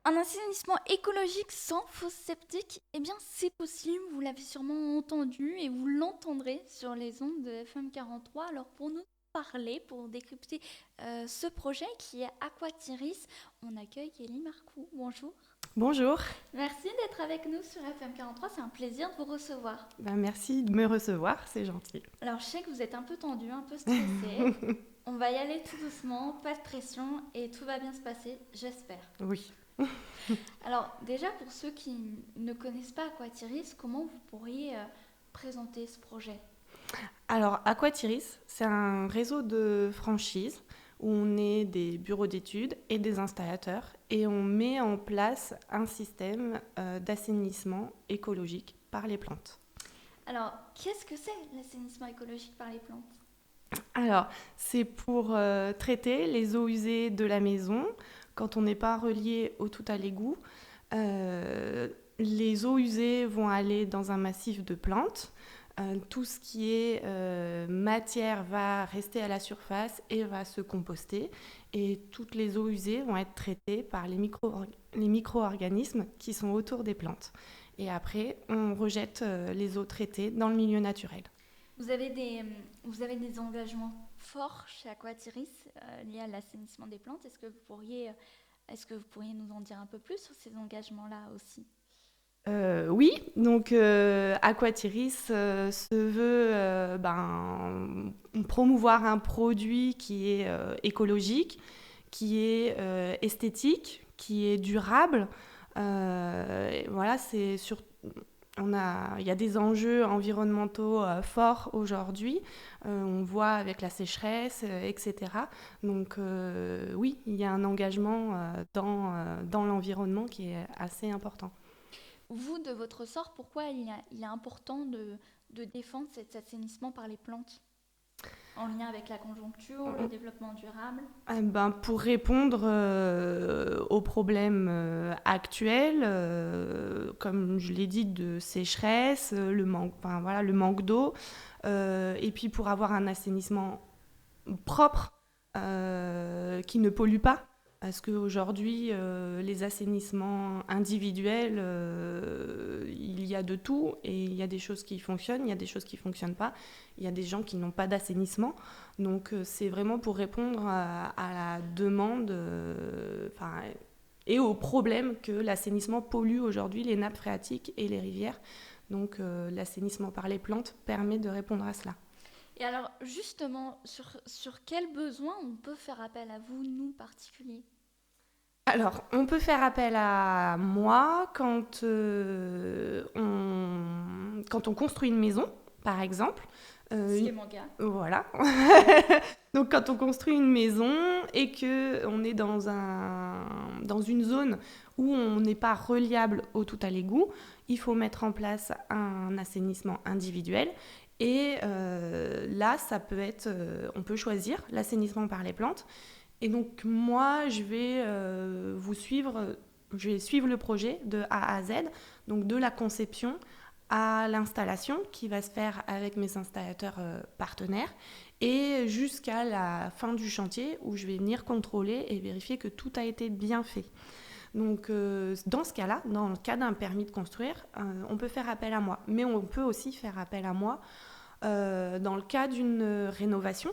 Un assainissement écologique sans fosse septique, eh bien c'est possible, vous l'avez sûrement entendu et vous l'entendrez sur les ondes de FM 43. Alors pour nous parler, pour décrypter ce projet qui est Aquatiris, on accueille Kelly Marcoux. Bonjour. Bonjour, Merci d'être avec nous sur FM 43, c'est un plaisir de vous recevoir. merci de me recevoir, c'est gentil. Alors je sais que vous êtes un peu tendu, un peu stressé. On va y aller tout doucement, pas de pression et tout va bien se passer, j'espère. Oui. Alors déjà pour ceux qui ne connaissent pas Aquatiris, comment vous pourriez présenter ce projet? Alors, Aquatiris, c'est un réseau de franchises où on est des bureaux d'études et des installateurs et on met en place un système d'assainissement écologique par les plantes. Alors qu'est-ce que c'est l'assainissement écologique par les plantes? Alors, c'est pour traiter les eaux usées de la maison quand on n'est pas relié au tout à l'égout. Les eaux usées vont aller dans un massif de plantes. Tout ce qui est matière va rester à la surface et va se composter. Et toutes les eaux usées vont être traitées par les micro-organismes qui sont autour des plantes. Et après, on rejette les eaux traitées dans le milieu naturel. Vous avez des, vous avez des engagements forts chez Aquatiris liés à l'assainissement des plantes. Est-ce que vous pourriez nous en dire un peu plus sur ces engagements-là aussi? Oui, donc Aquatiris se veut promouvoir un produit qui est écologique, qui est esthétique, qui est durable. Voilà, il y a des enjeux environnementaux forts aujourd'hui. On voit avec la sécheresse, etc. Donc oui, il y a un engagement dans l'environnement qui est assez important. Vous, de votre sort, pourquoi il est important de défendre cet assainissement par les plantes en lien avec la conjoncture, le développement durable? Pour répondre aux problèmes actuels, comme je l'ai dit, de sécheresse, le manque d'eau, et puis pour avoir un assainissement propre qui ne pollue pas. Parce qu'aujourd'hui, les assainissements individuels, il y a de tout et il y a des choses qui fonctionnent, il y a des choses qui ne fonctionnent pas. Il y a des gens qui n'ont pas d'assainissement. Donc, c'est vraiment pour répondre à la demande et au problème que l'assainissement pollue aujourd'hui les nappes phréatiques et les rivières. Donc, l'assainissement par les plantes permet de répondre à cela. Et alors, justement, sur quels besoins on peut faire appel à vous, nous, particuliers? Alors, on peut faire appel à moi quand on construit une maison, par exemple. Ce qui est mon cas. Voilà. Donc, quand on construit une maison et qu'on est dans une zone où on n'est pas reliable au tout à l'égout, il faut mettre en place un assainissement individuel. Et là, on peut choisir l'assainissement par les plantes. Et donc moi, je vais suivre le projet de A à Z, donc de la conception à l'installation qui va se faire avec mes installateurs partenaires et jusqu'à la fin du chantier où je vais venir contrôler et vérifier que tout a été bien fait. Donc dans ce cas-là, dans le cas d'un permis de construire, on peut faire appel à moi. Mais on peut aussi faire appel à moi dans le cas d'une rénovation.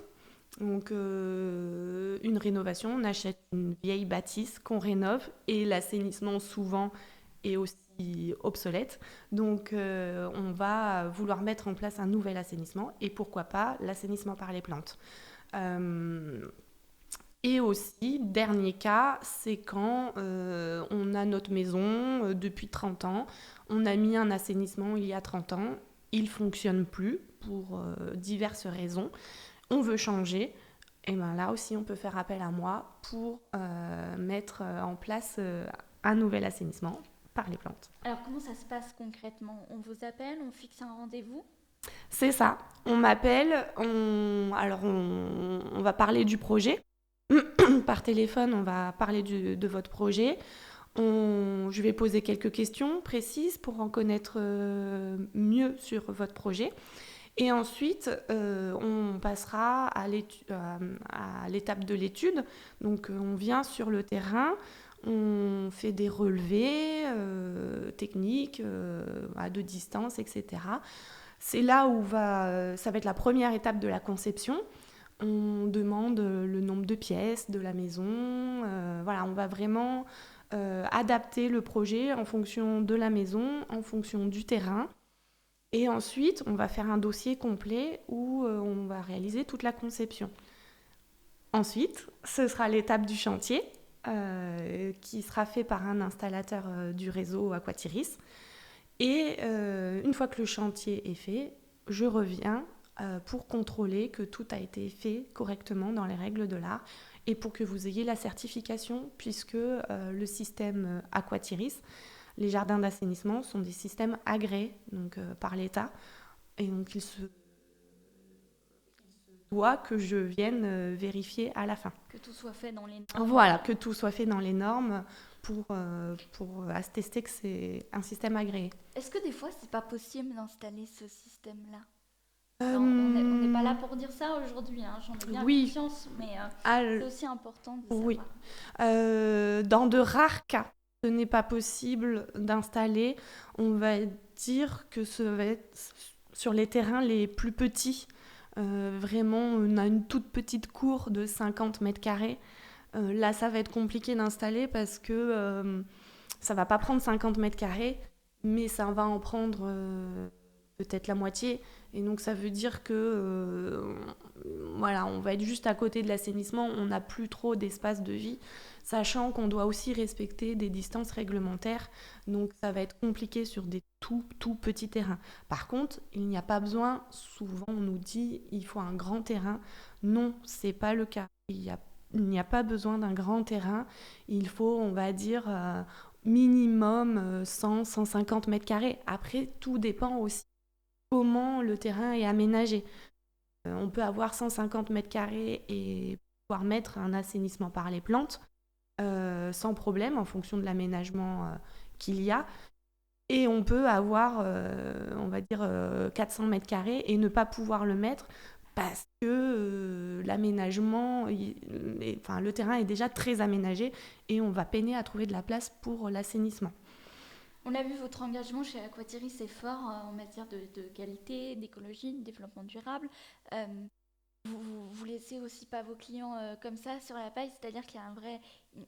Donc, une rénovation, on achète une vieille bâtisse qu'on rénove et l'assainissement souvent est aussi obsolète. Donc, on va vouloir mettre en place un nouvel assainissement et pourquoi pas l'assainissement par les plantes. Euh, et aussi, dernier cas, c'est quand on a notre maison depuis 30 ans, on a mis un assainissement il y a 30 ans, il ne fonctionne plus pour diverses raisons, on veut changer, et bien là aussi on peut faire appel à moi pour mettre en place un nouvel assainissement par les plantes. Alors, comment ça se passe concrètement? On vous appelle, on fixe un rendez-vous? C'est ça, on m'appelle, on va parler du projet. Par téléphone, on va parler de votre projet. Je vais poser quelques questions précises pour en connaître mieux sur votre projet. Et ensuite, on passera à l'étape de l'étude. Donc, on vient sur le terrain, on fait des relevés techniques de distance, etc. C'est là où ça va être la première étape de la conception. On demande le nombre de pièces de la maison. On va vraiment adapter le projet en fonction de la maison, en fonction du terrain. Et ensuite, on va faire un dossier complet où on va réaliser toute la conception. Ensuite, ce sera l'étape du chantier qui sera fait par un installateur du réseau Aquatiris. Et une fois que le chantier est fait, je reviens pour contrôler que tout a été fait correctement dans les règles de l'art et pour que vous ayez la certification, puisque le système Aquatiris, les jardins d'assainissement, sont des systèmes agréés donc, par l'État. Et donc, il se doit que je vienne vérifier à la fin. Que tout soit fait dans les normes. Voilà, que tout soit fait dans les normes pour attester que c'est un système agréé. Est-ce que des fois, c'est pas possible d'installer ce système-là ? On n'est pas là pour dire ça aujourd'hui, hein, j'en ai bien conscience, mais c'est aussi important de savoir. Oui. Dans de rares cas, ce n'est pas possible d'installer. On va dire que ce va être sur les terrains les plus petits. Vraiment, on a une toute petite cour de 50 mètres carrés. Là, ça va être compliqué d'installer parce que ça ne va pas prendre 50 mètres carrés, mais ça va en prendre peut-être la moitié. Et donc, ça veut dire que on va être juste à côté de l'assainissement. On n'a plus trop d'espace de vie, sachant qu'on doit aussi respecter des distances réglementaires. Donc, ça va être compliqué sur des tout petits terrains. Par contre, il n'y a pas besoin, souvent on nous dit il faut un grand terrain. Non, ce n'est pas le cas. Il n'y a pas besoin d'un grand terrain. Il faut, on va dire, minimum 100-150 mètres carrés. Après, tout dépend aussi comment le terrain est aménagé. On peut avoir 150 mètres carrés et pouvoir mettre un assainissement par les plantes sans problème en fonction de l'aménagement qu'il y a. Et on peut avoir, on va dire, 400 mètres carrés et ne pas pouvoir le mettre parce que l'aménagement, le terrain est déjà très aménagé et on va peiner à trouver de la place pour l'assainissement. On a vu votre engagement chez Aquatiris est fort en matière de qualité, d'écologie, de développement durable. Vous laissez aussi pas vos clients comme ça sur la paille, c'est-à-dire qu'il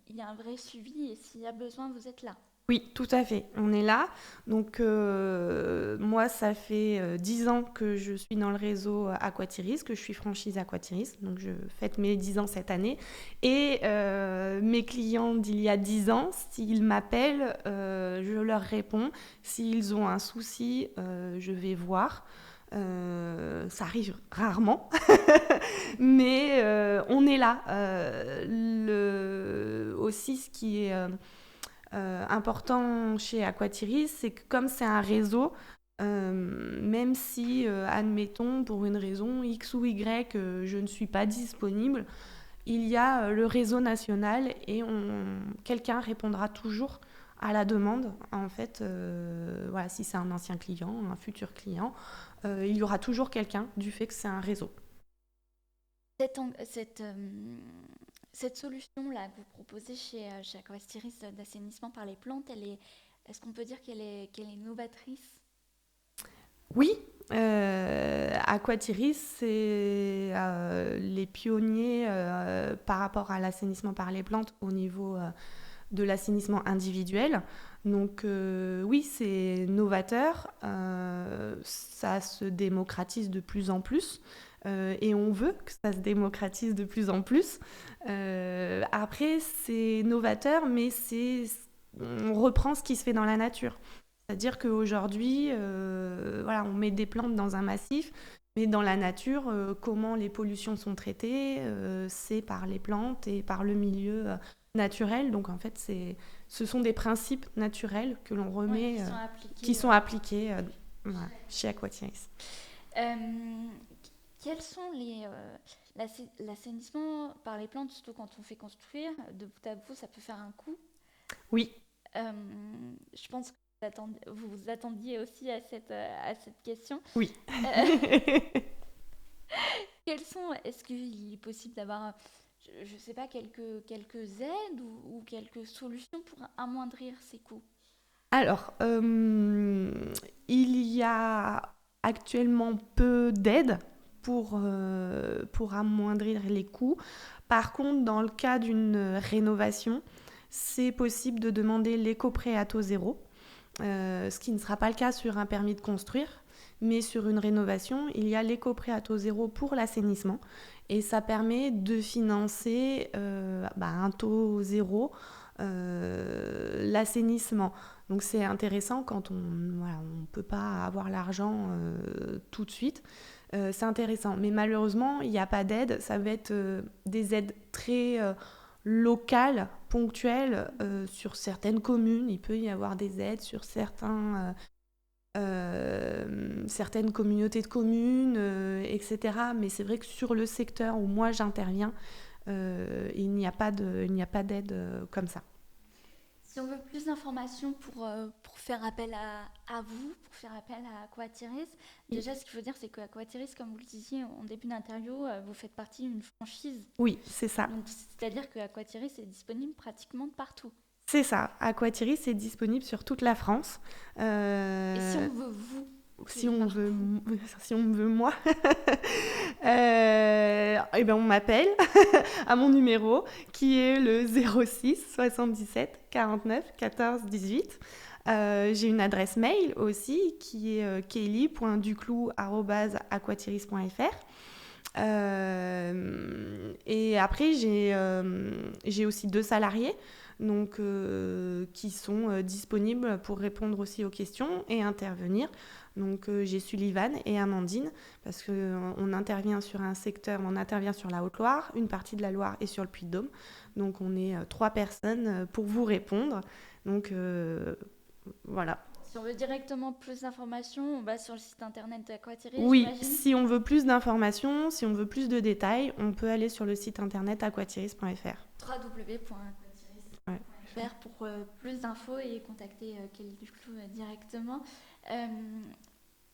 y a un vrai suivi et s'il y a besoin, vous êtes là. Oui, tout à fait. On est là. Donc, moi, ça fait 10 ans que je suis dans le réseau Aquatiris, que je suis franchise Aquatiris. Donc, je fête mes 10 ans cette année. Et mes clients d'il y a 10 ans, s'ils m'appellent, je leur réponds. S'ils ont un souci, je vais voir. Ça arrive rarement, mais on est là. Aussi, ce qui est important chez Aquatiris, c'est que comme c'est un réseau, même si, admettons, pour une raison X ou Y, je ne suis pas disponible, il y a le réseau national et quelqu'un répondra toujours à la demande. En fait, si c'est un ancien client, un futur client, il y aura toujours quelqu'un du fait que c'est un réseau. Cette solution-là que vous proposez chez Aquatiris d'assainissement par les plantes, est-ce qu'on peut dire qu'elle est novatrice ? Oui, Aquatiris, c'est les pionniers par rapport à l'assainissement par les plantes au niveau de l'assainissement individuel. Donc oui, c'est novateur, ça se démocratise de plus en plus. Et on veut que ça se démocratise de plus en plus. Après, c'est novateur, mais on reprend ce qui se fait dans la nature. C'est-à-dire qu'aujourd'hui, on met des plantes dans un massif, mais dans la nature, comment les pollutions sont traitées, c'est par les plantes et par le milieu naturel. Donc en fait, ce sont des principes naturels que l'on remet, qui sont appliqués chez Aquatiris. Quels sont l'assainissement par les plantes, surtout quand on fait construire, de bout à bout, ça peut faire un coût. Oui. Je pense que vous vous attendiez aussi à cette question. Oui. Est-ce qu'il est possible d'avoir, je sais pas, quelques aides ou quelques solutions pour amoindrir ces coûts? Alors, il y a actuellement peu d'aides pour amoindrir les coûts. Par contre, dans le cas d'une rénovation, c'est possible de demander l'éco-prêt à taux zéro, ce qui ne sera pas le cas sur un permis de construire. Mais sur une rénovation, il y a l'éco-prêt à taux zéro pour l'assainissement et ça permet de financer un taux zéro l'assainissement. Donc c'est intéressant quand on peut pas avoir l'argent tout de suite. C'est intéressant. Mais malheureusement, il n'y a pas d'aide. Ça va être des aides très locales, ponctuelles, sur certaines communes. Il peut y avoir des aides sur certaines communautés de communes, etc. Mais c'est vrai que sur le secteur où moi j'interviens, il n'y a pas d'aide comme ça. Si on veut plus d'informations pour faire appel à vous, pour faire appel à Aquatiris, déjà ce qu'il faut dire c'est que Aquatiris, comme vous le disiez en début d'interview, vous faites partie d'une franchise. Oui, c'est ça. Donc c'est-à-dire que Aquatiris est disponible pratiquement partout. C'est ça. Aquatiris est disponible sur toute la France. Et si on veut vous, Si on me veut moi, ben on m'appelle à mon numéro qui est le 06 77 49 14 18. J'ai une adresse mail aussi qui est kelly.duclou@aquatiris.fr. Et après, j'ai aussi 2 salariés donc, qui sont disponibles pour répondre aussi aux questions et intervenir. Donc, j'ai Sullivan et Amandine parce qu'on intervient sur un secteur, on intervient sur la Haute-Loire, une partie de la Loire et sur le Puy-de-Dôme. Donc, on est 3 personnes pour vous répondre. Donc, voilà. si on veut directement plus d'informations, on va sur le site internet d'Aquatiris, Oui, j'imagine. si on veut plus d'informations, si on veut plus de détails, on peut aller sur le site internet aquatiris.fr. www.aquatiris.fr Ouais. pour plus d'infos et contacter Kelly Duclou directement. Euh,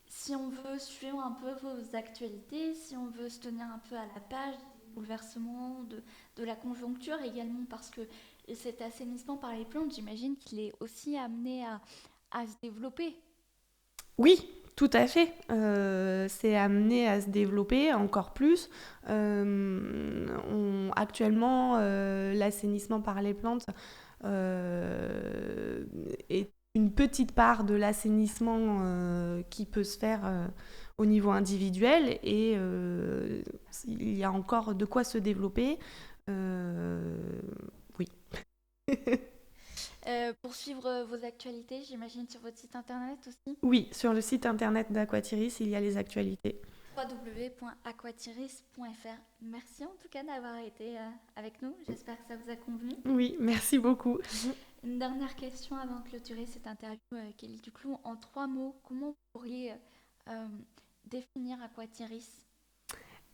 Si on veut suivre un peu vos actualités, si on veut se tenir un peu à la page des bouleversements, de la conjoncture également, parce que cet assainissement par les plantes, j'imagine qu'il est aussi amené à se développer. Oui, tout à fait. C'est amené à se développer encore plus. Actuellement, l'assainissement par les plantes est une petite part de l'assainissement qui peut se faire au niveau individuel et il y a encore de quoi se développer. Oui. Pour suivre vos actualités, j'imagine sur votre site internet aussi. Oui, sur le site internet d'Aquatiris, il y a les actualités. www.aquatiris.fr. Merci en tout cas d'avoir été avec nous. J'espère que ça vous a convenu. Oui, merci beaucoup. Une dernière question avant de clôturer cette interview, Kelly Duclou. En 3 mots, comment vous pourriez définir Aquatiris?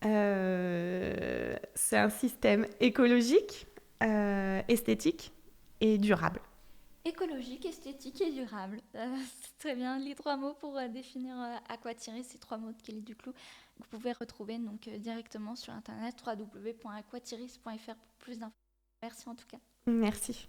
C'est un système écologique, esthétique et durable. Écologique, esthétique et durable. C'est très bien. Les 3 mots pour définir Aquatiris, ces 3 mots de Kelly Duclou. Vous pouvez retrouver donc directement sur internet www.aquatiris.fr pour plus d'infos. Merci en tout cas. Merci.